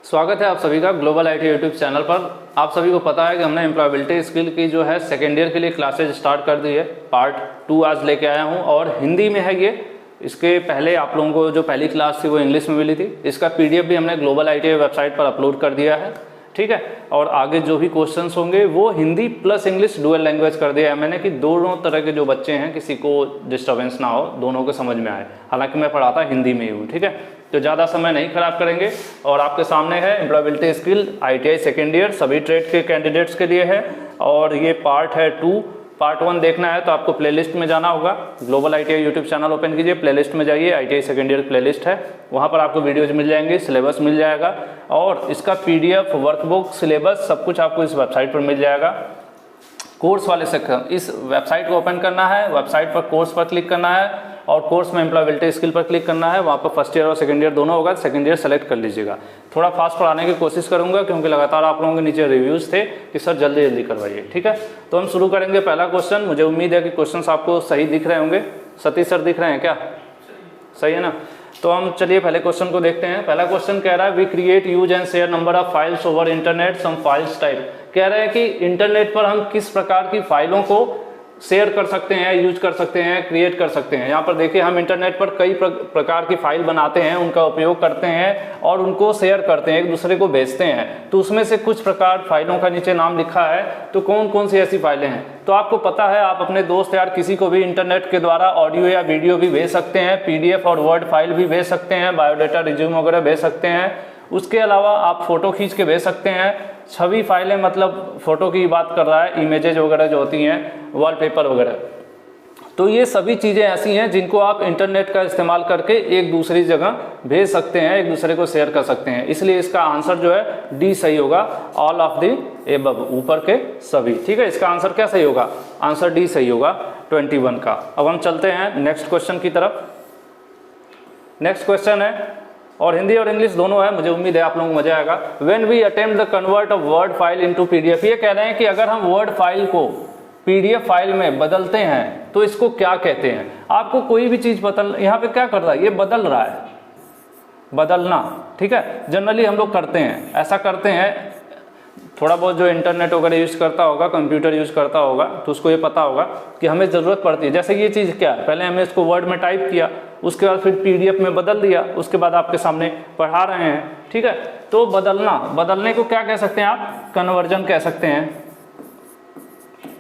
स्वागत है आप सभी का ग्लोबल आईटी यूट्यूब चैनल पर। आप सभी को पता है कि हमने एम्प्लॉयबिलिटी स्किल की जो है सेकेंड ईयर के लिए क्लासेज स्टार्ट कर दी है। पार्ट 2 आज लेके आया हूं और हिंदी में है ये। इसके पहले आप लोगों को जो पहली क्लास थी वो इंग्लिश में मिली थी। इसका पीडीएफ भी हमने ग्लोबल आईटी वेबसाइट पर अपलोड कर दिया है, ठीक है। और आगे जो भी क्वेश्चंस होंगे वो Hindi plus English dual language कर दिया है मैंने, कि दोनों तरह के जो बच्चे हैं किसी को डिस्टर्बेंस ना हो, दोनों को समझ में आए। हालांकि मैं पढ़ाता हिंदी में ही हूँ, ठीक है। तो ज़्यादा समय नहीं खराब करेंगे और आपके सामने है employability skill ITI second year, सभी ट्रेड के कैंडिडेट्स के लिए है। और ये पार्ट है 2। पार्ट 1 देखना है तो आपको प्लेलिस्ट में जाना होगा। Global ITI YouTube channel open कीजिए, प्लेलिस्ट में जाइए, ITI सेकेंड ईयर प्लेलिस्ट है, वहाँ पर आपको वीडियोज मिल जाएंगे, सिलेबस मिल जाएगा और इसका PDF, वर्कबुक, सिलेबस सब कुछ आपको इस वेबसाइट पर मिल जाएगा। कोर्स वाले सेक्शन, इस वेबसाइट को ओपन करना है, वेबसाइट पर कोर्स पर क्लिक करना है और कोर्स में एम्प्लॉयबिलिटी स्किल पर क्लिक करना है। वहाँ पर फर्स्ट ईयर और सेकंड ईयर दोनों होगा, सेकंड ईयर सेलेक्ट कर लीजिएगा। थोड़ा फास्ट पढ़ाने की कोशिश करूँगा क्योंकि लगातार आप लोगों के नीचे रिव्यूज़ थे कि सर जल्दी जल्दी करवाइए, ठीक है। तो हम शुरू करेंगे पहला क्वेश्चन। मुझे उम्मीद है कि क्वेश्चन आपको सही दिख रहे होंगे। सतीश सर दिख रहे हैं क्या? सही है ना। तो हम चलिए पहले क्वेश्चन को देखते हैं। पहला क्वेश्चन कह रहा है we create use and share number of files over internet, some files type. कह रहे हैं कि इंटरनेट पर हम किस प्रकार की फाइलों को शेयर कर सकते हैं, यूज कर सकते हैं, क्रिएट कर सकते हैं। यहाँ पर देखिए हम इंटरनेट पर कई प्रकार की फाइल बनाते हैं, उनका उपयोग करते हैं और उनको शेयर करते हैं, एक दूसरे को भेजते हैं। तो उसमें से कुछ प्रकार फाइलों का नीचे नाम लिखा है, तो कौन कौन सी ऐसी फाइलें हैं। तो आपको पता है आप अपने दोस्त यार किसी को भी इंटरनेट के द्वारा ऑडियो या वीडियो भी भेज सकते हैं, PDF और वर्ड फाइल भी भेज सकते हैं, बायोडाटा, रिज्यूम वगैरह भेज सकते हैं। उसके अलावा आप फोटो खींच के भेज सकते हैं, छवि फाइलें, मतलब फोटो की बात कर रहा है, इमेजेज वगैरह जो होती हैं, वॉलपेपर वगैरह। तो ये सभी चीज़ें ऐसी हैं जिनको आप इंटरनेट का इस्तेमाल करके एक दूसरी जगह भेज सकते हैं, एक दूसरे को शेयर कर सकते हैं। इसलिए इसका आंसर जो है डी सही होगा, ऑल ऑफ द एबव, ऊपर के सभी, ठीक है। इसका आंसर क्या सही होगा? आंसर डी सही होगा 21 का। अब हम चलते हैं नेक्स्ट क्वेश्चन की तरफ। नेक्स्ट क्वेश्चन है और हिंदी और इंग्लिश दोनों है, मुझे उम्मीद है आप लोगों को मजा आएगा। When we attempt the convert of word file into PDF, ये कह रहे हैं कि अगर हम वर्ड फाइल को PDF फाइल में बदलते हैं तो इसको क्या कहते हैं। आपको कोई भी चीज बदल, यहाँ पे क्या कर रहा है, ये बदल रहा है, बदलना, ठीक है। जनरली हम लोग करते हैं, ऐसा करते हैं। थोड़ा बहुत जो इंटरनेट वगैरह यूज करता होगा, कंप्यूटर यूज करता होगा, तो उसको ये पता होगा कि हमें ज़रूरत पड़ती है। जैसे ये चीज़ क्या है, पहले हमने इसको वर्ड में टाइप किया, उसके बाद फिर PDF में बदल दिया, उसके बाद आपके सामने पढ़ा रहे हैं, ठीक है। तो बदलना, बदलने को क्या कह सकते हैं आप? कन्वर्जन कह सकते हैं,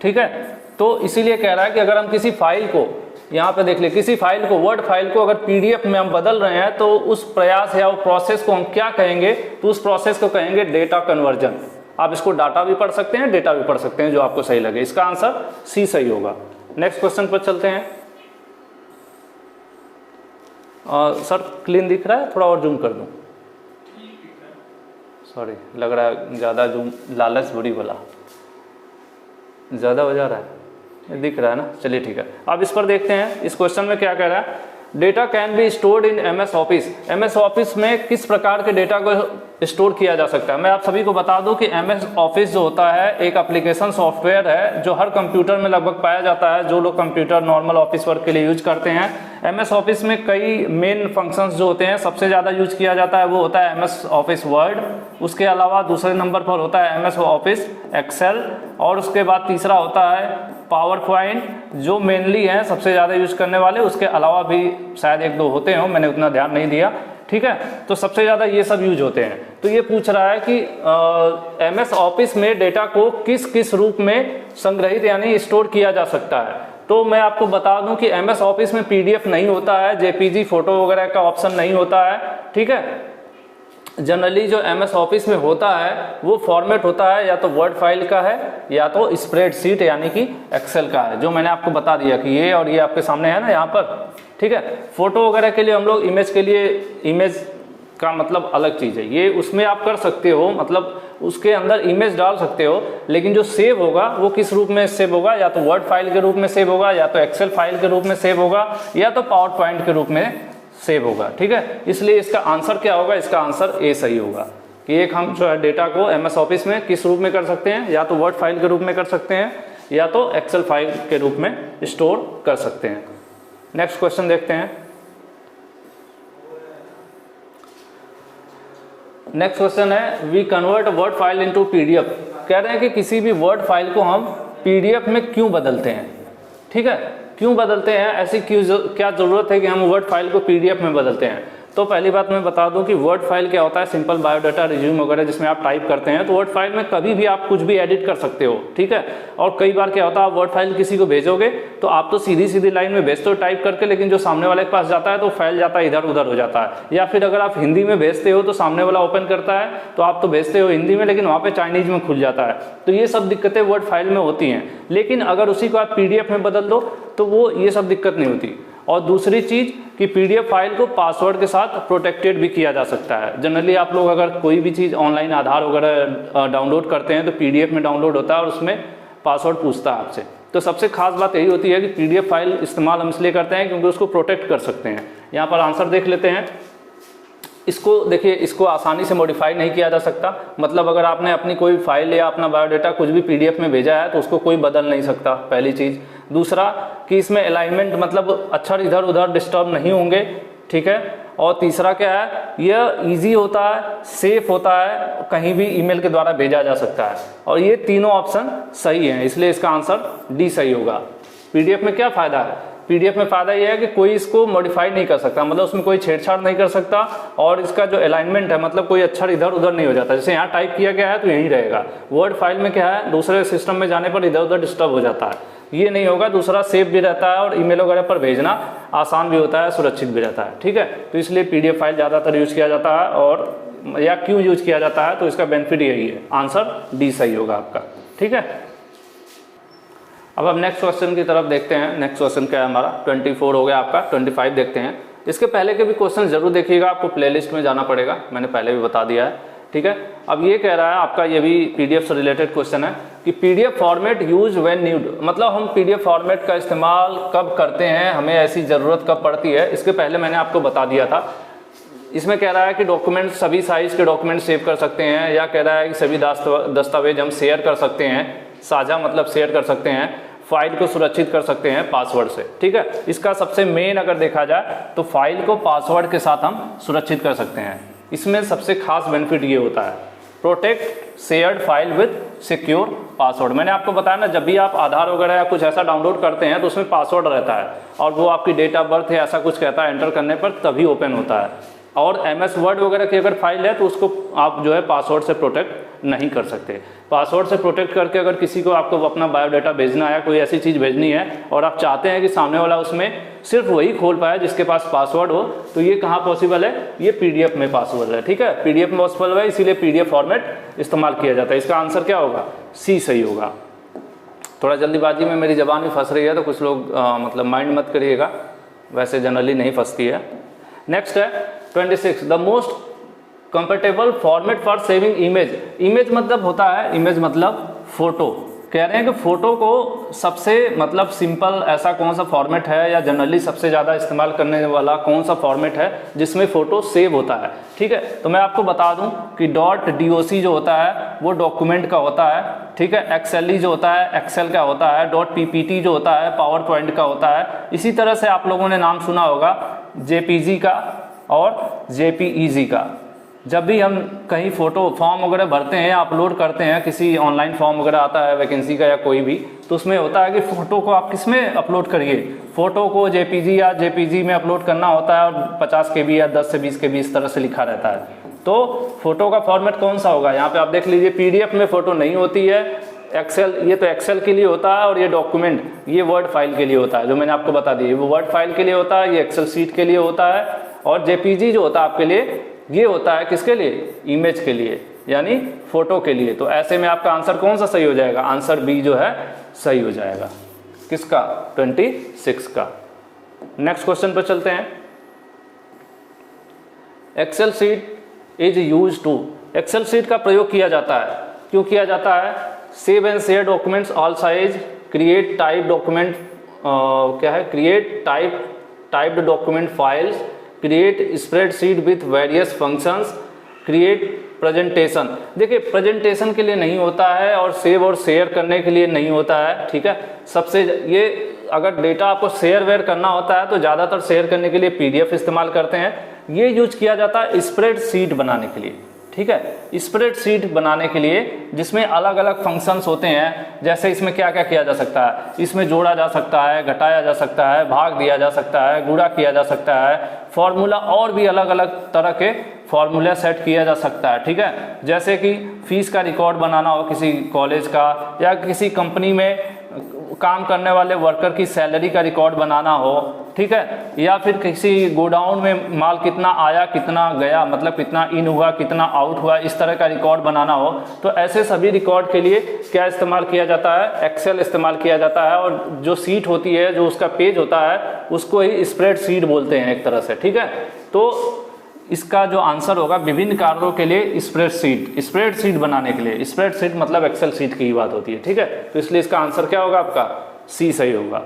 ठीक है। तो इसीलिए कह रहा है कि अगर हम किसी फाइल को, यहाँ पे देख ले, किसी फाइल को, वर्ड फाइल को अगर PDF में हम बदल रहे हैं तो उस प्रयास या वो प्रोसेस को हम क्या कहेंगे? तो उस प्रोसेस को कहेंगे डेटा कन्वर्जन। आप इसको डाटा भी पढ़ सकते हैं, डेटा भी पढ़ सकते हैं, जो आपको सही लगे। इसका आंसर सी सही होगा। नेक्स्ट क्वेश्चन पर चलते हैं। सर क्लीन दिख रहा है? थोड़ा और जूम कर दूं? सॉरी, लग रहा है ज़्यादा जूम, लालच बुरी वाला ज़्यादा हो जा रहा है, दिख रहा है ना। चलिए ठीक है, अब इस पर देखते हैं। इस क्वेश्चन में क्या कह रहा है? Data can be stored in MS office. MS office में किस प्रकार के डेटा को स्टोर किया जा सकता है। मैं आप सभी को बता दूं कि MS ऑफिस जो होता है एक एप्लीकेशन सॉफ्टवेयर है जो हर कंप्यूटर में लगभग पाया जाता है, जो लोग कंप्यूटर नॉर्मल ऑफिस वर्क के लिए यूज करते हैं। MS ऑफिस में कई मेन फंक्शंस जो होते हैं, सबसे ज़्यादा यूज किया जाता है वो होता है MS ऑफिस वर्ड। उसके अलावा दूसरे नंबर पर होता है MS ऑफिस एक्सेल और उसके बाद तीसरा होता है पावर पॉइंट, जो मेनली हैं सबसे ज़्यादा यूज करने वाले। उसके अलावा भी शायद एक दो होते हों, मैंने उतना ध्यान नहीं दिया, ठीक है। तो सबसे ज़्यादा ये सब यूज होते हैं। तो ये पूछ रहा है कि MS ऑफिस में डेटा को किस किस रूप में संग्रहित यानी स्टोर किया जा सकता है। तो मैं आपको बता दूं कि MS ऑफिस में PDF नहीं होता है, JPG फोटो वगैरह का ऑप्शन नहीं होता है, ठीक है। जनरली जो MS ऑफिस में होता है वो फॉर्मेट होता है या तो वर्ड फाइल का है या तो स्प्रेडशीट यानी कि एक्सेल का है, जो मैंने आपको बता दिया कि ये और ये आपके सामने है ना यहाँ पर, ठीक है। फोटो वगैरह के लिए हम लोग इमेज के लिए, इमेज का मतलब अलग चीज़ है, ये उसमें आप कर सकते हो, मतलब उसके अंदर इमेज डाल सकते हो, लेकिन जो सेव होगा वो किस रूप में सेव होगा? या तो वर्ड फाइल के रूप में सेव होगा, या तो एक्सेल फाइल के रूप में सेव होगा, या तो पावर पॉइंट के रूप में सेव होगा, ठीक है। इसलिए इसका आंसर क्या होगा? इसका आंसर ए सही होगा कि एक हम जो है डेटा को MS ऑफिस में किस रूप में कर सकते हैं, या तो वर्ड फाइल के रूप में कर सकते हैं या तो एक्सेल फाइल के रूप में स्टोर कर सकते हैं। नेक्स्ट क्वेश्चन देखते हैं। नेक्स्ट क्वेश्चन है we convert word file into PDF. कह रहे हैं कि किसी भी वर्ड फाइल को हम पीडीएफ में क्यों बदलते हैं, ठीक है, क्यों बदलते हैं, ऐसी क्या जरूरत है कि हम वर्ड फाइल को पीडीएफ में बदलते हैं। तो पहली बात मैं बता दूं कि वर्ड फाइल क्या होता है, सिंपल बायोडाटा, रिज्यूम वगैरह जिसमें आप टाइप करते हैं, तो वर्ड फाइल में कभी भी आप कुछ भी एडिट कर सकते हो, ठीक है। और कई बार क्या होता है, आप वर्ड फाइल किसी को भेजोगे तो आप तो सीधी सीधी लाइन में भेजते हो टाइप करके, लेकिन जो सामने वाले के पास जाता है तो फैल जाता है, इधर उधर हो जाता है। या फिर अगर आप हिंदी में भेजते हो तो सामने वाला ओपन करता है तो आप तो भेजते हो हिंदी में, लेकिन वहाँ पे चाइनीज में खुल जाता है। तो ये सब दिक्कतें वर्ड फाइल में होती हैं, लेकिन अगर उसी को आप पीडीएफ में बदल दो तो वो ये सब दिक्कत नहीं होती। और दूसरी चीज़ कि पीडीएफ फाइल को पासवर्ड के साथ प्रोटेक्टेड भी किया जा सकता है। जनरली आप लोग अगर कोई भी चीज़ ऑनलाइन आधार वगैरह डाउनलोड करते हैं तो पीडीएफ में डाउनलोड होता है और उसमें पासवर्ड पूछता है आपसे। तो सबसे खास बात यही होती है कि पीडीएफ फाइल इस्तेमाल हम इसलिए करते हैं क्योंकि उसको प्रोटेक्ट कर सकते हैं। यहाँ पर आंसर देख लेते हैं। इसको देखिए, इसको आसानी से मॉडिफाई नहीं किया जा सकता। मतलब अगर आपने अपनी कोई फाइल या अपना बायोडाटा कुछ भी पीडीएफ में भेजा है तो उसको कोई बदल नहीं सकता, पहली चीज़। दूसरा कि इसमें अलाइनमेंट मतलब अक्षर इधर उधर डिस्टर्ब नहीं होंगे, ठीक है। और तीसरा क्या है, यह ईजी होता है, सेफ होता है, कहीं भी ईमेल के द्वारा भेजा जा सकता है। और ये तीनों ऑप्शन सही हैं, इसलिए इसका आंसर डी सही होगा। पीडीएफ में क्या फ़ायदा है, पीडीएफ में फ़ायदा यह है कि कोई इसको मॉडिफाई नहीं कर सकता, मतलब उसमें कोई छेड़छाड़ नहीं कर सकता। और इसका जो अलाइनमेंट है, मतलब कोई अक्षर इधर उधर नहीं हो जाता, जैसे यहाँ टाइप किया गया है तो यहीं रहेगा। वर्ड फाइल में क्या है, दूसरे सिस्टम में जाने पर इधर उधर डिस्टर्ब हो जाता है, ये नहीं होगा। दूसरा सेफ भी रहता है और ईमेल वगैरह पर भेजना आसान भी होता है, सुरक्षित भी रहता है, ठीक है। तो इसलिए पीडीएफ फाइल ज़्यादातर यूज़ किया जाता है। और या क्यों यूज किया जाता है, तो इसका बेनिफिट यही है, आंसर डी सही होगा आपका, ठीक है। अब हम नेक्स्ट क्वेश्चन की तरफ देखते हैं। नेक्स्ट क्वेश्चन क्या है हमारा, 24 हो गया आपका, 25 देखते हैं। इसके पहले के भी क्वेश्चन जरूर देखिएगा, आपको प्लेलिस्ट में जाना पड़ेगा, मैंने पहले भी बता दिया है, ठीक है। अब ये कह रहा है आपका, ये भी पीडीएफ से रिलेटेड क्वेश्चन है कि PDF format use when need, मतलब हम पीडीएफ फॉर्मेट का इस्तेमाल कब करते हैं, हमें ऐसी ज़रूरत कब पड़ती है। इसके पहले मैंने आपको बता दिया था। इसमें कह रहा है कि डॉक्यूमेंट, सभी साइज़ के डॉक्यूमेंट सेव कर सकते हैं, या कह रहा है कि सभी दस्तावेज हम शेयर कर सकते हैं, साझा मतलब शेयर कर सकते हैं, फाइल को सुरक्षित कर सकते हैं पासवर्ड से, ठीक है। इसका सबसे मेन अगर देखा जाए तो फाइल को पासवर्ड के साथ हम सुरक्षित कर सकते हैं। इसमें सबसे खास बेनिफिट ये होता है, protect shared file with secure password. मैंने आपको बताया ना, जब भी आप आधार वगैरह या कुछ ऐसा डाउनलोड करते हैं तो उसमें पासवर्ड रहता है और वो आपकी डेट ऑफ बर्थ है ऐसा कुछ कहता है, एंटर करने पर तभी ओपन होता है। और MS वर्ड वगैरह की अगर फाइल है तो उसको आप जो है पासवर्ड से प्रोटेक्ट नहीं कर सकते। पासवर्ड से प्रोटेक्ट करके अगर किसी को आपको अपना बायोडाटा भेजना है, कोई ऐसी चीज़ भेजनी है और आप चाहते हैं कि सामने वाला उसमें सिर्फ वही खोल पाए जिसके पास पासवर्ड हो, तो ये कहाँ पॉसिबल है, ये पीडीएफ में पॉसिबल है, ठीक है। पीडीएफ में पॉसिबल है, इसीलिए पीडीएफ फॉर्मेट इस्तेमाल किया जाता है। इसका आंसर क्या होगा, सी सही होगा। थोड़ा जल्दीबाजी में मेरी जबान भी फंस रही है तो कुछ लोग मतलब माइंड मत करिएगा, वैसे जनरली नहीं फंसती है। नेक्स्ट है 26, the most comfortable format for saving image. Image मतलब होता है, इमेज मतलब फोटो। कह रहे हैं कि फोटो को सबसे मतलब सिंपल ऐसा कौन सा फॉर्मेट है, या जनरली सबसे ज़्यादा इस्तेमाल करने वाला कौन सा फॉर्मेट है जिसमें फ़ोटो सेव होता है, ठीक है। तो मैं आपको बता दूं कि .doc जो होता है वो डॉक्यूमेंट का होता है, ठीक है। XLE जो होता है एक्सेल का होता है, .ppt जो होता है पावर पॉइंट का होता है। इसी तरह से आप लोगों ने नाम सुना होगा JPG का और JPEG का। जब भी हम कहीं फ़ोटो फॉर्म वगैरह भरते हैं या अपलोड करते हैं, किसी ऑनलाइन फॉर्म वगैरह आता है वैकेंसी का या कोई भी, तो उसमें होता है कि फ़ोटो को आप किस में अपलोड करिए, फ़ोटो को JPG या JPG में अपलोड करना होता है और 50 KB या 10 से 20 KB इस तरह से लिखा रहता है। तो फोटो का फॉर्मेट कौन सा होगा, यहाँ पे आप देख लीजिए, PDF में फ़ोटो नहीं होती है, एक्सेल, ये तो एक्सेल के लिए होता है, और ये डॉक्यूमेंट ये वर्ड फाइल के लिए होता है, जो मैंने आपको बता दी वो वर्ड फाइल के लिए होता है, ये एक्सेल सीट के लिए होता है। और JPG जो होता है आपके लिए, ये होता है किसके लिए, इमेज के लिए, यानी फोटो के लिए। तो ऐसे में आपका आंसर कौन सा सही हो जाएगा, आंसर बी जो है सही हो जाएगा। किसका, 26 का। नेक्स्ट क्वेश्चन पर चलते हैं। Excel sheet is use to, Excel sheet का प्रयोग किया जाता है, क्यों किया जाता है, save and share documents all size, create type document, क्या है, create typed document files, create spreadsheet with various functions, create presentation. देखिए प्रेजेंटेशन के लिए नहीं होता है और सेव और शेयर करने के लिए नहीं होता है, ठीक है। सबसे ये अगर डेटा आपको शेयर वेयर करना होता है तो ज़्यादातर शेयर करने के लिए PDF इस्तेमाल करते हैं। ये यूज किया जाता है स्प्रेडशीट बनाने के लिए, ठीक है। स्प्रेडशीट बनाने के लिए जिसमें अलग अलग फंक्शंस होते हैं, जैसे इसमें क्या क्या किया जा सकता है, इसमें जोड़ा जा सकता है, घटाया जा सकता है, भाग दिया जा सकता है, गुणा किया जा सकता है, फॉर्मूला और भी अलग अलग तरह के फॉर्मूला सेट किया जा सकता है, ठीक है। जैसे कि फीस का रिकॉर्ड बनाना हो किसी कॉलेज का, या किसी कंपनी में काम करने वाले वर्कर की सैलरी का रिकॉर्ड बनाना हो, ठीक है, या फिर किसी गोडाउन में माल कितना आया कितना गया, मतलब कितना इन हुआ कितना आउट हुआ, इस तरह का रिकॉर्ड बनाना हो, तो ऐसे सभी रिकॉर्ड के लिए क्या इस्तेमाल किया जाता है, एक्सेल इस्तेमाल किया जाता है। और जो सीट होती है, जो उसका पेज होता है, उसको ही स्प्रेडशीट बोलते हैं एक तरह से, ठीक है। तो इसका जो आंसर होगा विभिन्न कार्यों के लिए स्प्रेडशीट बनाने के लिए, स्प्रेडशीट मतलब एक्सेल शीट की ही बात होती है, ठीक है। तो इसलिए इसका आंसर क्या होगा आपका, सी सही होगा।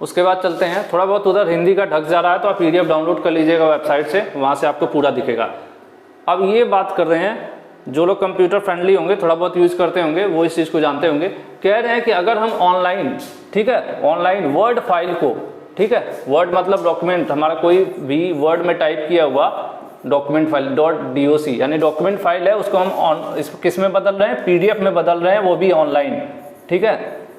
उसके बाद चलते हैं, थोड़ा बहुत उधर हिंदी का ढक जा रहा है तो आप पीडीएफ डाउनलोड कर लीजिएगा वेबसाइट से, वहां से आपको पूरा दिखेगा। अब ये बात कर रहे हैं, जो लोग कंप्यूटर फ्रेंडली होंगे, थोड़ा बहुत यूज करते होंगे, वो इस चीज़ को जानते होंगे। कह रहे हैं कि अगर हम ऑनलाइन, ठीक है, ऑनलाइन वर्ड फाइल को, ठीक है, वर्ड मतलब डॉक्यूमेंट, हमारा कोई भी वर्ड में टाइप किया हुआ डॉक्यूमेंट फाइल .doc यानी डॉक्यूमेंट फाइल है, उसको हम किस में बदल रहे हैं, पीडीएफ में बदल रहे हैं, वो भी ऑनलाइन, ठीक है।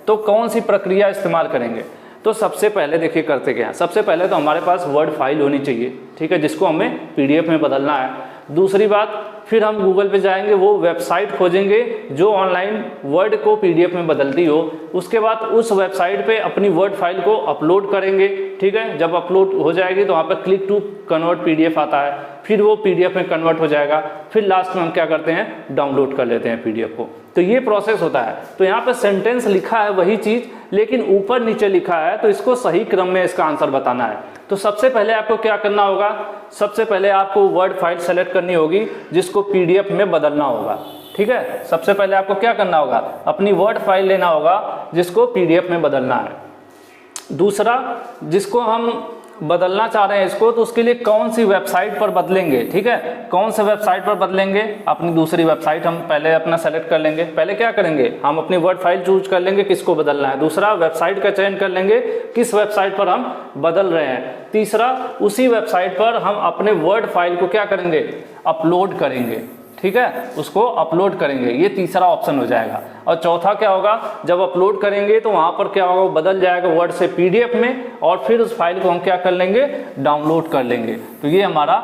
तो कौन सी प्रक्रिया इस्तेमाल करेंगे, तो सबसे पहले देखिए करते क्या है, सबसे पहले तो हमारे पास वर्ड फाइल होनी चाहिए, ठीक है, जिसको हमें पीडीएफ में बदलना है। दूसरी बात, फिर हम गूगल पे जाएंगे, वो वेबसाइट खोजेंगे जो ऑनलाइन वर्ड को पीडीएफ में बदलती हो। उसके बाद उस वेबसाइट पे अपनी वर्ड फाइल को अपलोड करेंगे, ठीक है। जब अपलोड हो जाएगी तो वहाँ पर क्लिक टू कन्वर्ट पीडीएफ आता है, फिर वो पीडीएफ में कन्वर्ट हो जाएगा, फिर लास्ट में हम क्या करते हैं, डाउनलोड कर लेते हैं पीडीएफ को। तो ये प्रोसेस होता है। तो यहाँ पे सेंटेंस लिखा है वही चीज़, लेकिन ऊपर नीचे लिखा है, तो इसको सही क्रम में इसका आंसर बताना है। तो सबसे पहले आपको क्या करना होगा, सबसे पहले आपको वर्ड फाइल सेलेक्ट करनी होगी जिसको पीडीएफ में बदलना होगा, ठीक है। सबसे पहले आपको क्या करना होगा, अपनी वर्ड फाइल लेना होगा जिसको पीडीएफ में बदलना है। दूसरा, जिसको हम बदलना चाह रहे हैं इसको, तो उसके लिए कौन सी वेबसाइट पर बदलेंगे, ठीक है, कौन से वेबसाइट पर बदलेंगे, अपनी दूसरी वेबसाइट हम पहले अपना सेलेक्ट कर लेंगे। पहले क्या करेंगे, हम अपनी वर्ड फाइल चूज कर लेंगे किसको बदलना है। दूसरा, वेबसाइट का चयन कर लेंगे किस वेबसाइट पर हम बदल रहे हैं। तीसरा, उसी वेबसाइट पर हम अपने वर्ड फाइल को क्या करेंगे, अपलोड करेंगे, ठीक है, उसको अपलोड करेंगे। ये तीसरा ऑप्शन हो जाएगा। और चौथा क्या होगा, जब अपलोड करेंगे तो वहां पर क्या होगा, वो बदल जाएगा वर्ड से पीडीएफ में, और फिर उस फाइल को हम क्या कर लेंगे, डाउनलोड कर लेंगे। तो ये हमारा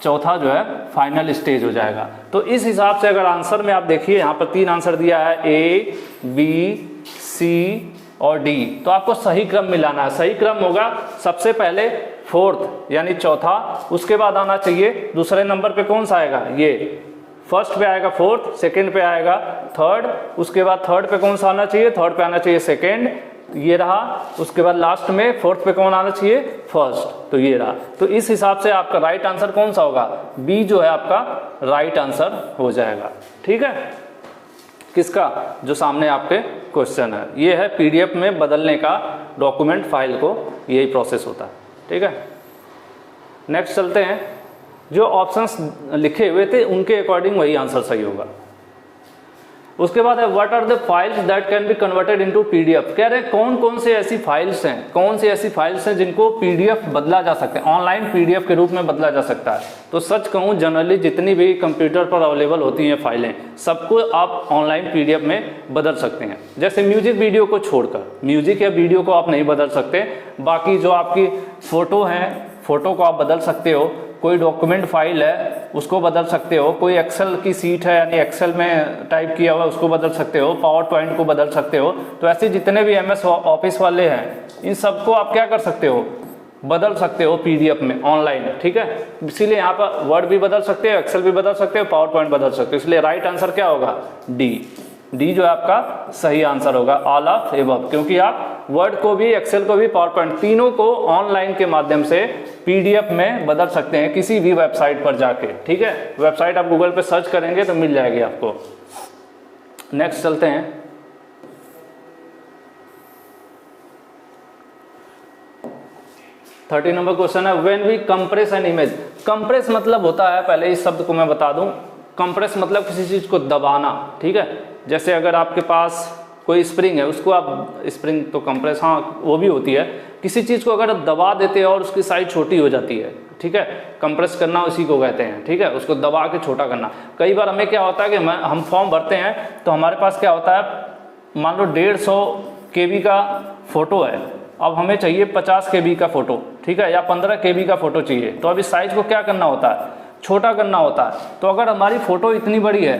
चौथा जो है फाइनल स्टेज हो जाएगा। तो इस हिसाब से अगर आंसर में आप देखिए, यहाँ पर 3 आंसर दिया है, A, B, C और D, तो आपको सही क्रम मिलाना है। सही क्रम होगा सबसे पहले फोर्थ यानी चौथा, उसके बाद आना चाहिए दूसरे नंबर पे कौन सा आएगा, ये फर्स्ट पे आएगा फोर्थ, सेकंड पे आएगा थर्ड, उसके बाद थर्ड पे कौन सा आना चाहिए, थर्ड पे आना चाहिए सेकंड, ये रहा। उसके बाद लास्ट में फोर्थ पे कौन आना चाहिए, फर्स्ट, तो ये रहा। तो इस हिसाब से आपका राइट आंसर कौन सा होगा, बी जो है आपका राइट आंसर हो जाएगा, ठीक है। किसका, जो सामने आपके क्वेश्चन है, ये है पीडीएफ में बदलने का डॉक्यूमेंट फाइल को, यही प्रोसेस होता है, ठीक है। नेक्स्ट चलते हैं, जो ऑप्शंस लिखे हुए थे उनके अकॉर्डिंग वही आंसर सही होगा। उसके बाद है what are the files that can be converted into PDF. कह रहे हैं कौन कौन से ऐसी फाइल्स हैं, कौन सी ऐसी फाइल्स हैं जिनको पीडीएफ बदला जा सकता है, ऑनलाइन पीडीएफ के रूप में बदला जा सकता है। तो सच कहूँ, जनरली जितनी भी कंप्यूटर पर अवेलेबल होती हैं फाइलें, सबको आप ऑनलाइन पीडीएफ में बदल सकते हैं। जैसे म्यूजिक वीडियो को छोड़कर, म्यूजिक या वीडियो को आप नहीं बदल सकते, बाकी जो आपकी फोटो हैं, फोटो को आप बदल सकते हो, कोई डॉक्यूमेंट फाइल है उसको बदल सकते हो, कोई एक्सेल की सीट है यानी एक्सेल में टाइप किया हुआ उसको बदल सकते हो, पावर पॉइंट को बदल सकते हो। तो ऐसे जितने भी एमएस ऑफिस वाले हैं, इन सबको आप क्या कर सकते हो, बदल सकते हो पीडीएफ में ऑनलाइन, ठीक है। इसीलिए यहाँ पर वर्ड भी बदल सकते हो, एक्सेल भी बदल सकते हो, पावर पॉइंट बदल सकते हो। इसलिए राइट आंसर क्या होगा, डी जो है आपका सही आंसर होगा, ऑल ऑफ एबव, क्योंकि आप वर्ड को भी, एक्सेल को भी, पावर पॉइंट तीनों को ऑनलाइन के माध्यम से पीडीएफ में बदल सकते हैं किसी भी वेबसाइट पर जाके, ठीक है। वेबसाइट आप गूगल पे सर्च करेंगे तो मिल जाएगी आपको। नेक्स्ट चलते हैं, थर्टी नंबर क्वेश्चन है when we compress an image. Compress मतलब होता है, पहले इस शब्द को मैं बता दूं, कंप्रेस मतलब किसी चीज को दबाना, ठीक है। जैसे अगर आपके पास कोई स्प्रिंग है, उसको आप, स्प्रिंग तो कंप्रेस, हाँ वो भी होती है, किसी चीज को अगर आप दबा देते हैं और उसकी साइज छोटी हो जाती है, ठीक है, कंप्रेस करना उसी को कहते हैं, ठीक है, उसको दबा के छोटा करना। कई बार हमें क्या होता है कि हम फॉर्म भरते हैं तो हमारे पास क्या होता है, मान लो 150 KB का फ़ोटो है, अब हमें चाहिए 50 KB का फ़ोटो, ठीक है, या 15 KB का फ़ोटो चाहिए, तो अभी साइज़ को क्या करना होता है, छोटा करना होता है। तो अगर हमारी फ़ोटो इतनी बड़ी है,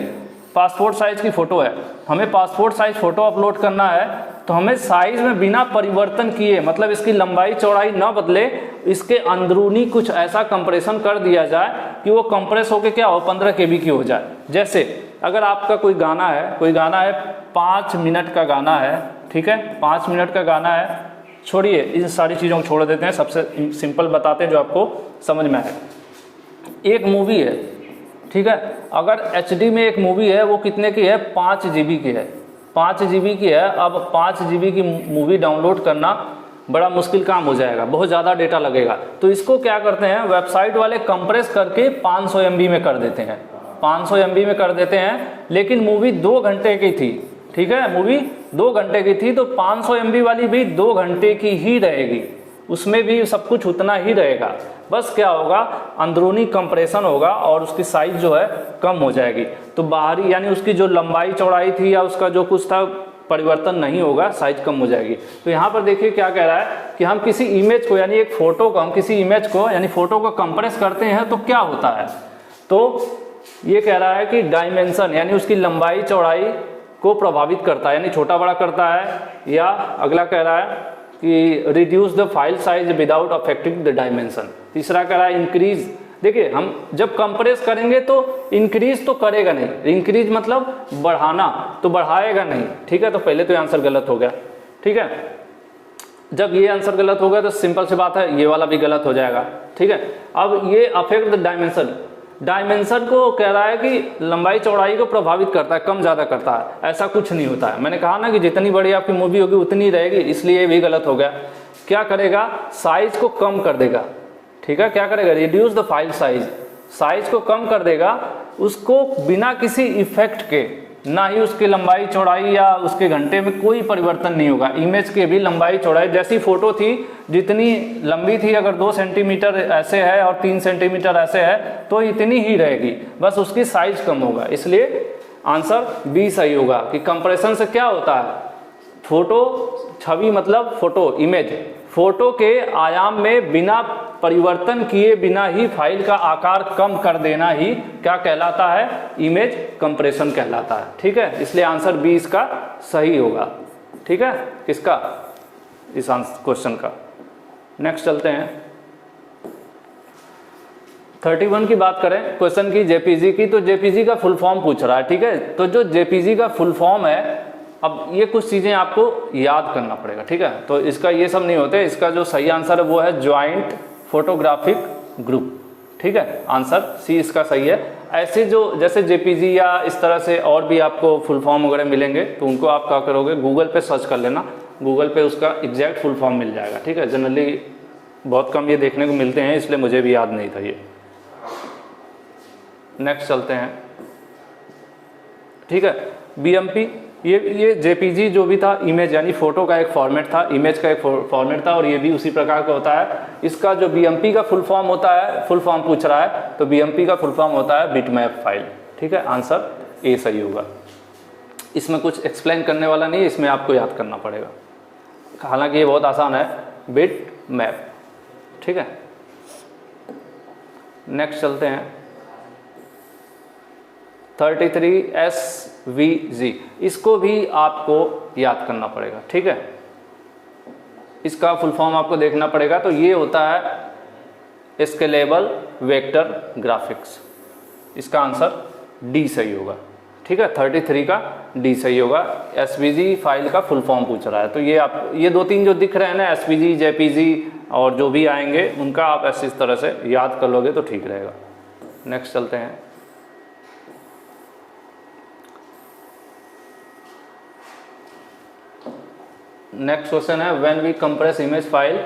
पासपोर्ट साइज़ की फ़ोटो है, हमें पासपोर्ट साइज़ फ़ोटो अपलोड करना है, तो हमें साइज़ में बिना परिवर्तन किए, मतलब इसकी लंबाई चौड़ाई न बदले, इसके अंदरूनी कुछ ऐसा कंप्रेशन कर दिया जाए कि वो कंप्रेस होकर क्या हो, 15 KB की हो जाए। जैसे अगर आपका कोई गाना है 5 मिनट का गाना है, ठीक है, 5 मिनट का गाना है, छोड़िए इन सारी चीज़ों को छोड़ देते हैं, सबसे सिंपल बताते हैं जो आपको समझ में आए। एक मूवी है, ठीक है, अगर HD में एक मूवी है, वो कितने की है, 5 GB की है, 5 GB की है। अब 5 GB की मूवी डाउनलोड करना बड़ा मुश्किल काम हो जाएगा, बहुत ज़्यादा डेटा लगेगा। तो इसको क्या करते हैं, वेबसाइट वाले कंप्रेस करके 500 MB में कर देते हैं, 500 MB में कर देते हैं। लेकिन मूवी 2 घंटे की थी, ठीक है, मूवी 2 घंटे की थी, तो 500 MB वाली भी 2 घंटे की ही रहेगी, उसमें भी सब कुछ उतना ही रहेगा। बस क्या होगा, अंदरूनी कंप्रेशन होगा और उसकी साइज़ जो है कम हो जाएगी। तो बाहरी यानी उसकी जो लंबाई चौड़ाई थी या उसका जो कुछ था परिवर्तन नहीं होगा, साइज कम हो जाएगी। तो यहाँ पर देखिए क्या कह रहा है कि हम किसी इमेज को यानी एक फ़ोटो को, हम किसी इमेज को यानी फ़ोटो को कंप्रेस करते हैं तो क्या होता है। तो ये कह रहा है कि डायमेंशन यानी उसकी लंबाई चौड़ाई को प्रभावित करता है, यानी छोटा बड़ा करता है। या अगला कह रहा है कि reduce the file size without affecting the dimension. तीसरा कह रहा है इंक्रीज। देखिए हम जब कंप्रेस करेंगे तो इंक्रीज तो करेगा नहीं, इंक्रीज मतलब बढ़ाना, तो बढ़ाएगा नहीं, ठीक है। तो पहले तो आंसर गलत हो गया, ठीक है। जब ये आंसर गलत हो गया तो सिंपल सी बात है ये वाला भी गलत हो जाएगा, ठीक है। अब ये अफेक्ट द डायमेंशन, डायमेंशन को कह रहा है कि लंबाई चौड़ाई को प्रभावित करता है, कम ज़्यादा करता है, ऐसा कुछ नहीं होता है। मैंने कहा ना कि जितनी बड़ी आपकी मूवी होगी उतनी रहेगी, इसलिए ये भी गलत हो गया। क्या करेगा, साइज को कम कर देगा, ठीक है। क्या करेगा, reduce the file size, size को कम कर देगा, उसको बिना किसी इफेक्ट के, ना ही उसकी लंबाई चौड़ाई या उसके घंटे में कोई परिवर्तन नहीं होगा। इमेज के भी लंबाई चौड़ाई जैसी फोटो थी, जितनी लंबी थी, अगर 2 सेंटीमीटर ऐसे है और 3 सेंटीमीटर ऐसे है तो इतनी ही रहेगी, बस उसकी साइज कम होगा। इसलिए आंसर बी सही होगा कि कंप्रेशन से क्या होता है, फोटो छवि मतलब फोटो इमेज, फोटो के आयाम में बिना परिवर्तन किए बिना ही फाइल का आकार कम कर देना ही क्या कहलाता है, इमेज कंप्रेशन कहलाता है, ठीक है। इसलिए आंसर बी इसका सही होगा, ठीक है, किसका, इस क्वेश्चन का। नेक्स्ट चलते हैं 31 की बात करें क्वेश्चन की, जेपीजी की। तो जेपीजी का फुल फॉर्म पूछ रहा है, ठीक है। तो जो जेपीजी का फुल फॉर्म है, अब ये कुछ चीज़ें आपको याद करना पड़ेगा, ठीक है। तो इसका ये सब नहीं होते, इसका जो सही आंसर है वो है ज्वाइंट फोटोग्राफिक ग्रुप, ठीक है। आंसर सी इसका सही है। ऐसे जो जैसे जेपीजी या इस तरह से और भी आपको फुल फॉर्म वगैरह मिलेंगे तो उनको आप क्या करोगे, गूगल पे सर्च कर लेना, गूगल पे उसका एग्जैक्ट फुल फॉर्म मिल जाएगा, ठीक है। जनरली बहुत कम ये देखने को मिलते हैं, इसलिए मुझे भी याद नहीं था ये। नेक्स्ट चलते हैं, ठीक है। बीएमपी, ये जेपीजी जो भी था, इमेज यानी फोटो का एक फॉर्मेट था, इमेज का एक फॉर्मेट था, और ये भी उसी प्रकार का होता है। इसका जो बीएमपी का फुल फॉर्म होता है, फुल फॉर्म पूछ रहा है, तो बीएमपी का फुल फॉर्म होता है बिटमैप फाइल, ठीक है। आंसर ए सही होगा। इसमें कुछ एक्सप्लेन करने वाला नहीं है, इसमें आपको याद करना पड़ेगा, हालांकि ये बहुत आसान है, बिटमैप, ठीक है। नेक्स्ट चलते हैं 33 SVG, इसको भी आपको याद करना पड़ेगा, ठीक है। इसका फुल फॉर्म आपको देखना पड़ेगा। तो ये होता है स्केलेबल वेक्टर ग्राफिक्स, इसका आंसर डी सही होगा, ठीक है। 33 का डी सही होगा। SVG फाइल का फुल फॉर्म पूछ रहा है, तो ये आप ये 2-3 जो दिख रहे हैं ना, SVG, JPG और जो भी आएंगे उनका आप ऐसे इस तरह से याद कर लोगे तो ठीक रहेगा। नेक्स्ट चलते हैं नेक्स्ट क्वेश्चन है when we compress image file,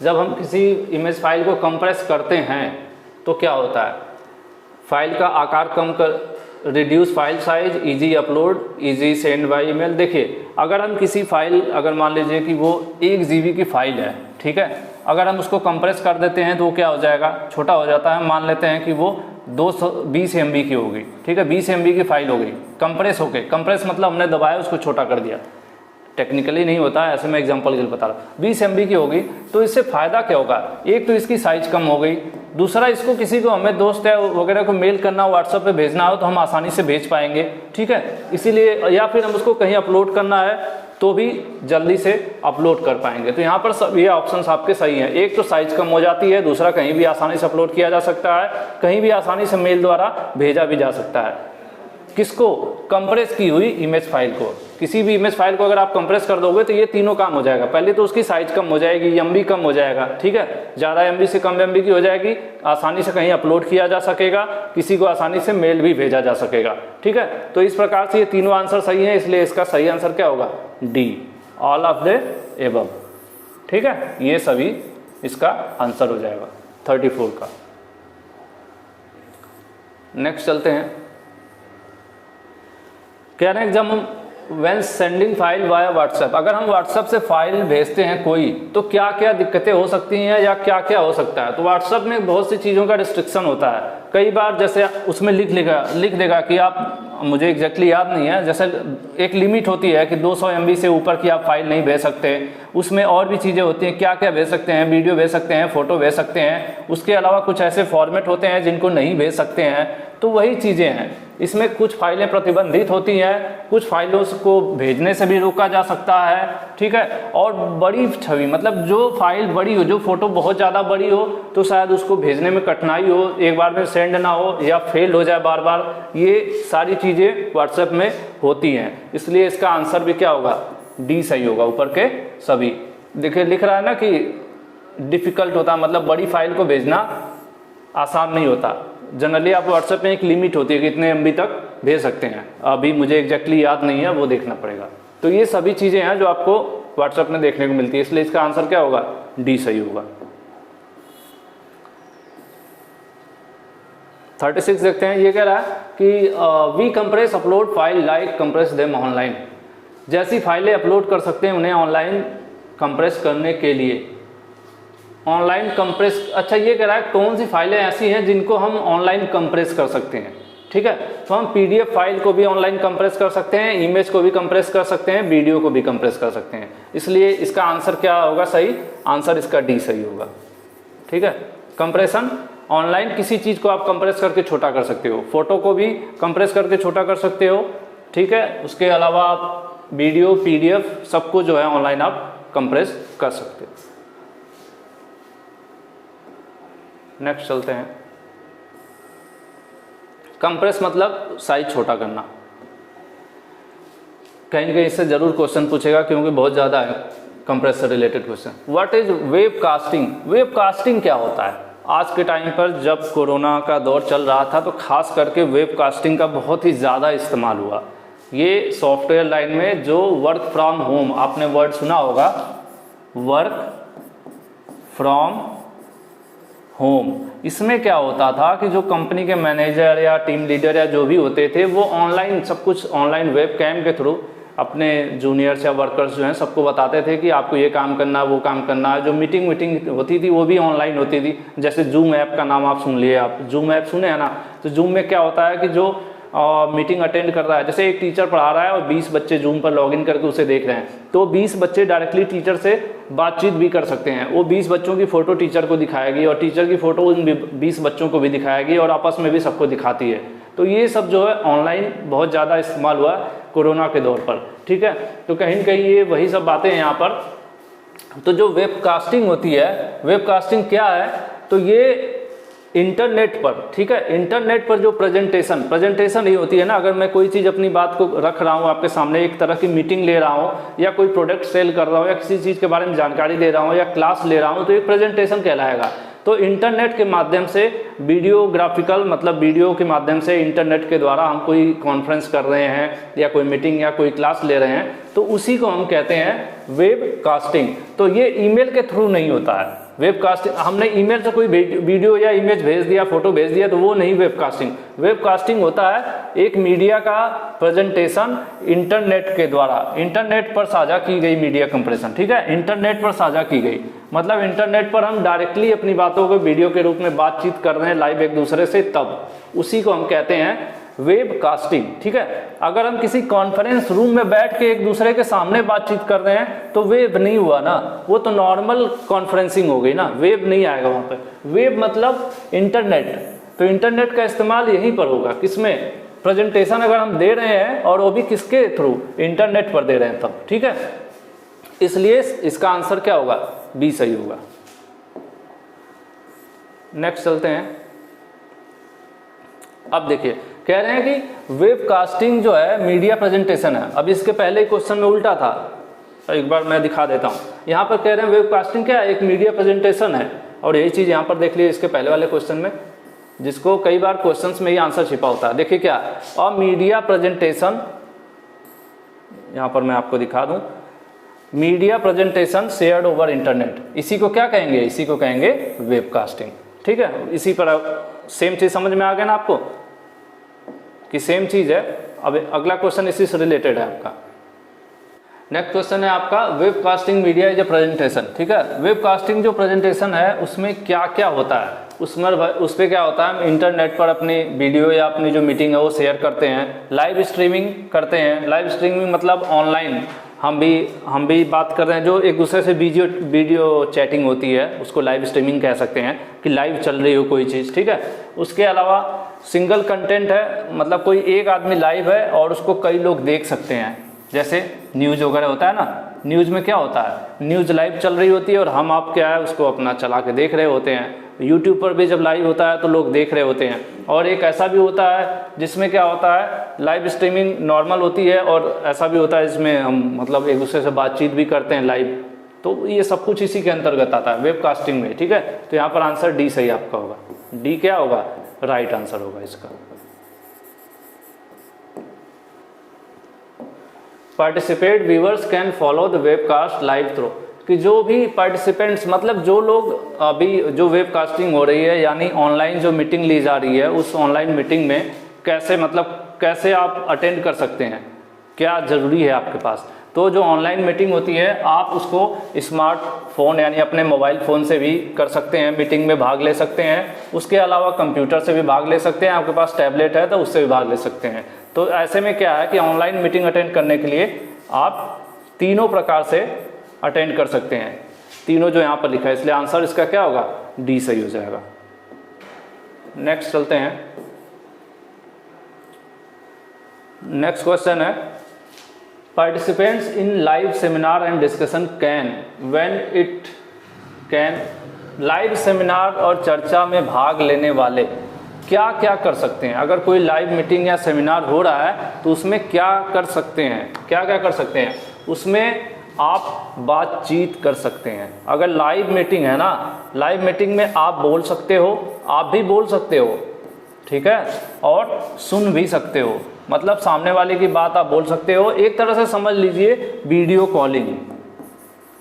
जब हम किसी इमेज फाइल को कंप्रेस करते हैं तो क्या होता है, फाइल का आकार कम कर, reduce file size, easy upload, easy send by email. देखिए अगर हम किसी फाइल, अगर मान लीजिए कि वो 1 GB की फाइल है, ठीक है, अगर हम उसको कंप्रेस कर देते हैं तो वो क्या हो जाएगा, छोटा हो जाता है। मान लेते हैं कि वो 220 MB की होगी, ठीक है, 20 MB की फाइल हो गई कंप्रेस होके। कंप्रेस मतलब हमने दबाया उसको छोटा कर दिया, टेक्निकली नहीं होता है, ऐसे मैं एग्जांपल के लिए बता रहा हूँ। 20 MB की होगी तो इससे फ़ायदा क्या होगा, एक तो इसकी साइज कम हो गई, दूसरा इसको किसी को हमें दोस्त है वगैरह को मेल करना हो, व्हाट्सएप पे भेजना हो तो हम आसानी से भेज पाएंगे, ठीक है। इसीलिए, या फिर हम उसको कहीं अपलोड करना है तो भी जल्दी से अपलोड कर पाएंगे। तो यहाँ पर सब ये ऑप्शंस आपके सही हैं। एक तो साइज कम हो जाती है, दूसरा कहीं भी आसानी से अपलोड किया जा सकता है, कहीं भी आसानी से मेल द्वारा भेजा भी जा सकता है। किसको, कंप्रेस की हुई इमेज फाइल को। किसी भी इमेज फाइल को अगर आप कंप्रेस कर दोगे तो ये तीनों काम हो जाएगा। पहले तो उसकी साइज कम हो जाएगी, MB कम हो जाएगा, ठीक है, ज़्यादा MB से कम MB की हो जाएगी, आसानी से कहीं अपलोड किया जा सकेगा, किसी को आसानी से मेल भी भेजा जा सकेगा, ठीक है। तो इस प्रकार से ये तीनों आंसर सही हैं, इसलिए इसका सही आंसर क्या होगा, D, all of the above, ठीक है। ये सभी इसका आंसर हो जाएगा 34 का। नेक्स्ट चलते हैं। कह रहे हैं जब हम when sending file via WhatsApp, अगर हम व्हाट्सएप से फाइल भेजते हैं कोई तो क्या क्या दिक्कतें हो सकती हैं या क्या क्या हो सकता है। तो व्हाट्सएप में बहुत सी चीज़ों का रिस्ट्रिक्शन होता है। कई बार जैसे उसमें लिख देगा कि आप, मुझे एग्जैक्टली याद नहीं है, जैसे एक लिमिट होती है कि 200 MB से ऊपर की आप फाइल नहीं भेज सकते। उसमें और भी चीज़ें होती हैं, क्या क्या भेज सकते हैं, वीडियो भेज सकते हैं, फ़ोटो भेज सकते हैं। उसके अलावा कुछ ऐसे फॉर्मेट होते हैं जिनको नहीं भेज सकते हैं। तो वही चीज़ें हैं, इसमें कुछ फाइलें प्रतिबंधित होती हैं, कुछ फाइलों को भेजने से भी रोका जा सकता है, ठीक है। और बड़ी छवि, मतलब जो फाइल बड़ी हो, जो फोटो बहुत ज़्यादा बड़ी हो तो शायद उसको भेजने में कठिनाई हो, एक बार में सेंड ना हो या फेल हो जाए बार बार, ये सारी चीज़ें व्हाट्सएप में होती हैं। इसलिए इसका आंसर भी क्या होगा, D सही होगा, ऊपर के सभी। देखिए लिख रहा है ना कि डिफ़िकल्ट होता, मतलब बड़ी फाइल को भेजना आसान नहीं होता। जनरली आप व्हाट्सएप में एक लिमिट होती है कि इतने MB तक भेज सकते हैं, अभी मुझे एग्जैक्टली याद नहीं है, वो देखना पड़ेगा। तो ये सभी चीज़ें हैं जो आपको व्हाट्सएप में देखने को मिलती है, इसलिए इसका आंसर क्या होगा, D सही होगा। 36 देखते हैं। ये कह रहा है कि we compress upload file like compress them online. जैसी फाइलें अपलोड कर सकते हैं उन्हें ऑनलाइन कंप्रेस करने के लिए ऑनलाइन कंप्रेस, अच्छा ये कह रहा है कौन सी फाइलें ऐसी हैं जिनको हम ऑनलाइन कंप्रेस कर सकते हैं, ठीक है। तो हम PDF फाइल को भी ऑनलाइन कंप्रेस कर सकते हैं, इमेज को भी कंप्रेस कर सकते हैं, वीडियो को भी कंप्रेस कर सकते हैं। इसलिए इसका आंसर क्या होगा, सही आंसर इसका D सही होगा, ठीक है। कंप्रेशन ऑनलाइन, किसी चीज़ को आप कंप्रेस करके छोटा कर सकते हो, फोटो को भी कंप्रेस करके छोटा कर सकते हो, ठीक है। उसके अलावा आप वीडियो, PDF सबको जो है ऑनलाइन आप कंप्रेस कर सकते हो। नेक्स्ट चलते हैं। कंप्रेस मतलब साइज छोटा करना। कहीं ना कहीं इससे जरूर क्वेश्चन पूछेगा क्योंकि बहुत ज़्यादा है कंप्रेस से related question. What is web casting, web casting क्या होता है। आज के टाइम पर जब कोरोना का दौर चल रहा था तो खास करके वेब कास्टिंग का बहुत ही ज़्यादा इस्तेमाल हुआ। ये सॉफ्टवेयर लाइन में जो वर्क फ्रॉम होम, आपने वर्ड सुना होगा, वर्क फ्रॉम होम, इसमें क्या होता था कि जो कंपनी के मैनेजर या टीम लीडर या जो भी होते थे वो ऑनलाइन सब कुछ ऑनलाइन वेब कैम के थ्रू अपने जूनियर्स या वर्कर्स जो हैं सबको बताते थे कि आपको ये काम करना, वो काम करना। जो मीटिंग होती थी वो भी ऑनलाइन होती थी। जैसे जूम ऐप का नाम आप सुन लिए, आप जूम ऐप सुने हैं ना। तो जूम में क्या होता है कि जो मीटिंग अटेंड कर रहा है, जैसे एक टीचर पढ़ा रहा है और 20 बच्चे जूम पर लॉगिन करके उसे देख रहे हैं, तो 20 बच्चे डायरेक्टली टीचर से बातचीत भी कर सकते हैं। वो 20 बच्चों की फ़ोटो टीचर को दिखाएगी और टीचर की फ़ोटो उन 20 बच्चों को भी दिखाएगी और आपस में भी सबको दिखाती है। तो ये सब जो है ऑनलाइन बहुत ज़्यादा इस्तेमाल हुआ कोरोना के दौर पर, ठीक है। तो कहीं ना कहीं ये वही सब बातें हैं यहाँ पर। तो जो वेबकास्टिंग होती है, वेबकास्टिंग क्या है, तो ये इंटरनेट पर, ठीक है, इंटरनेट पर जो प्रेजेंटेशन ही होती है ना। अगर मैं कोई चीज़ अपनी बात को रख रहा हूँ आपके सामने, एक तरह की मीटिंग ले रहा हूँ या कोई प्रोडक्ट सेल कर रहा हूँ या किसी चीज़ के बारे में जानकारी दे रहा हूँ या क्लास ले रहा हूँ, तो एक प्रेजेंटेशन कहलाएगा। तो इंटरनेट के माध्यम से वीडियोग्राफिकल, मतलब वीडियो के माध्यम से इंटरनेट के द्वारा हम कोई कॉन्फ्रेंस कर रहे हैं या कोई मीटिंग या कोई क्लास ले रहे हैं, तो उसी को हम कहते हैं वेब कास्टिंग। तो ये ईमेल के थ्रू नहीं होता है वेबकास्टिंग। हमने ईमेल से कोई वीडियो या इमेज भेज दिया, फोटो भेज दिया, तो वो नहीं वेबकास्टिंग। वेबकास्टिंग होता है एक मीडिया का प्रेजेंटेशन इंटरनेट के द्वारा, इंटरनेट पर साझा की गई मीडिया कंप्रेशन, ठीक है, इंटरनेट पर साझा की गई। मतलब इंटरनेट पर हम डायरेक्टली अपनी बातों को वीडियो के रूप में बातचीत कर रहे हैं लाइव एक दूसरे से, तब उसी को हम कहते हैं वेब कास्टिंग। ठीक है, अगर हम किसी कॉन्फ्रेंस रूम में बैठ के एक दूसरे के सामने बातचीत कर रहे हैं तो वेब नहीं हुआ ना, वो तो नॉर्मल कॉन्फ्रेंसिंग हो गई ना, वेब नहीं आएगा वहाँ पे। वेब मतलब इंटरनेट, तो इंटरनेट का इस्तेमाल यहीं पर होगा, किसमें, प्रेजेंटेशन अगर हम दे रहे हैं और वो भी किसके थ्रू, इंटरनेट पर दे रहे हैं तब। ठीक है, इसलिए इसका आंसर क्या होगा, बी सही होगा। नेक्स्ट चलते हैं। अब देखिए कह रहे हैं कि वेब कास्टिंग जो है मीडिया प्रेजेंटेशन है। अब इसके पहले क्वेश्चन में उल्टा था, एक बार मैं दिखा देता हूँ। यहाँ पर कह रहे हैं वेब कास्टिंग क्या है, एक मीडिया प्रेजेंटेशन है, और यही चीज़ यहाँ पर देख लीजिए इसके पहले वाले क्वेश्चन में, जिसको कई बार क्वेश्चंस में ये आंसर छिपा होता है। देखिए क्या, और मीडिया प्रेजेंटेशन, यहाँ पर मैं आपको दिखा दूँ, media presentation shared over internet, इसी को क्या कहेंगे, इसी को कहेंगे वेब कास्टिंग। ठीक है, इसी पर सेम चीज़ समझ में आ गया ना आपको कि सेम चीज़ है। अब अगला क्वेश्चन इसी से रिलेटेड है आपका। नेक्स्ट क्वेश्चन है आपका, web casting media is a presentation. ठीक है, वेब कास्टिंग जो प्रेजेंटेशन है उसमें क्या क्या होता है, उसमें उस पर क्या होता है, हम इंटरनेट पर अपनी वीडियो या अपनी जो मीटिंग है वो शेयर करते हैं, लाइव स्ट्रीमिंग करते हैं। लाइव स्ट्रीमिंग मतलब ऑनलाइन हम भी बात कर रहे हैं, जो एक दूसरे से वीडियो चैटिंग होती है उसको लाइव स्ट्रीमिंग कह सकते हैं, कि लाइव चल रही हो कोई चीज़। ठीक है, उसके अलावा सिंगल कंटेंट है, मतलब कोई एक आदमी लाइव है और उसको कई लोग देख सकते हैं, जैसे न्यूज़ वगैरह होता है ना, न्यूज़ में क्या होता है, न्यूज़ लाइव चल रही होती है और हम आप क्या है उसको अपना चला के देख रहे होते हैं। यूट्यूब पर भी जब लाइव होता है तो लोग देख रहे होते हैं। और एक ऐसा भी होता है जिसमें क्या होता है, लाइव स्ट्रीमिंग नॉर्मल होती है, और ऐसा भी होता है जिसमें हम मतलब एक दूसरे से बातचीत भी करते हैं लाइव, तो ये सब कुछ इसी के अंतर्गत आता है वेब कास्टिंग में। ठीक है, तो यहाँ पर आंसर डी सही आपका होगा, डी क्या होगा, राइट आंसर होगा इसका। Participate viewers can follow the webcast live through, कि जो भी पार्टिसिपेंट्स मतलब जो लोग अभी जो वेब कास्टिंग हो रही है यानी ऑनलाइन जो मीटिंग ली जा रही है, उस ऑनलाइन मीटिंग में कैसे मतलब कैसे आप अटेंड कर सकते हैं, क्या ज़रूरी है आपके पास। तो जो ऑनलाइन मीटिंग होती है आप उसको स्मार्टफोन यानी अपने मोबाइल फ़ोन से भी कर सकते हैं, मीटिंग में भाग ले सकते हैं। उसके अलावा कंप्यूटर से भी भाग ले सकते हैं, आपके पास टैबलेट है तो उससे भी भाग ले सकते हैं। तो ऐसे में क्या है कि ऑनलाइन मीटिंग अटेंड करने के लिए आप तीनों प्रकार से अटेंड कर सकते हैं, तीनों जो यहाँ पर लिखा है, इसलिए आंसर इसका क्या होगा, डी सही हो जाएगा। नेक्स्ट चलते हैं। नेक्स्ट क्वेश्चन है, participants in live seminar and discussion can when it can, live seminar और चर्चा में भाग लेने वाले क्या क्या कर सकते हैं। अगर कोई लाइव मीटिंग या सेमिनार हो रहा है तो उसमें क्या कर सकते हैं, क्या क्या कर सकते हैं, उसमें आप बातचीत कर सकते हैं। अगर लाइव मीटिंग है ना, लाइव मीटिंग में आप बोल सकते हो, आप भी बोल सकते हो, ठीक है, और सुन भी सकते हो, मतलब सामने वाले की बात आप बोल सकते हो। एक तरह से समझ लीजिए वीडियो कॉलिंग,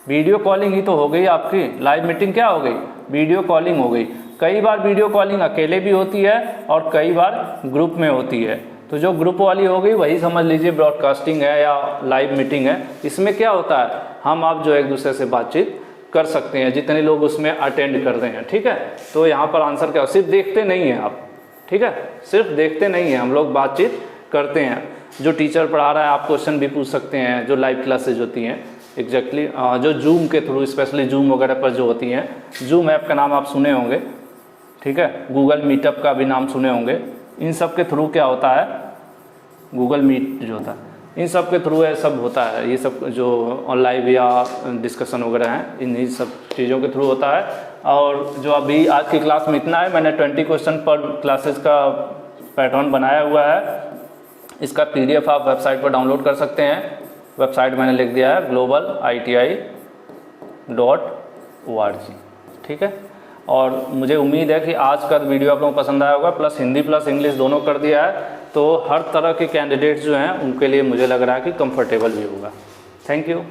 वीडियो कॉलिंग ही तो हो गई आपकी लाइव मीटिंग, क्या हो गई, वीडियो कॉलिंग हो गई। कई बार वीडियो कॉलिंग अकेले भी होती है और कई बार ग्रुप में होती है, तो जो ग्रुप वाली हो गई वही समझ लीजिए ब्रॉडकास्टिंग है या लाइव मीटिंग है। इसमें क्या होता है, हम आप जो एक दूसरे से बातचीत कर सकते हैं, जितने लोग उसमें अटेंड कर रहे हैं, ठीक है। तो यहाँ पर आंसर क्या, सिर्फ देखते नहीं हैं आप, ठीक है, सिर्फ देखते नहीं हैं, हम लोग बातचीत करते हैं। जो टीचर पढ़ा रहा है आप क्वेश्चन भी पूछ सकते हैं, जो लाइव क्लासेज होती हैं एग्जैक्टली जो जूम के थ्रू, स्पेशली जूम वगैरह पर जो होती हैं, जूम ऐप का नाम आप सुने होंगे, ठीक है, गूगल मीटअप का भी नाम सुने होंगे। इन सब के थ्रू क्या होता है, गूगल मीट जो होता है, इन सब के थ्रू ये सब होता है, ये सब जो लाइव या डिस्कशन वगैरह हैं, इन्हीं सब चीज़ों के थ्रू होता है। और जो अभी आज की क्लास में इतना है, मैंने 20 क्वेश्चन पर क्लासेस का पैटर्न बनाया हुआ है। इसका PDF आप वेबसाइट पर डाउनलोड कर सकते हैं। वेबसाइट मैंने लिख दिया है globaliti.org, ठीक है। और मुझे उम्मीद है कि आज का वीडियो आप लोगों को पसंद आया होगा, प्लस हिंदी प्लस इंग्लिश दोनों कर दिया है, तो हर तरह के कैंडिडेट्स जो हैं उनके लिए मुझे लग रहा है कि कंफर्टेबल भी होगा। Thank you.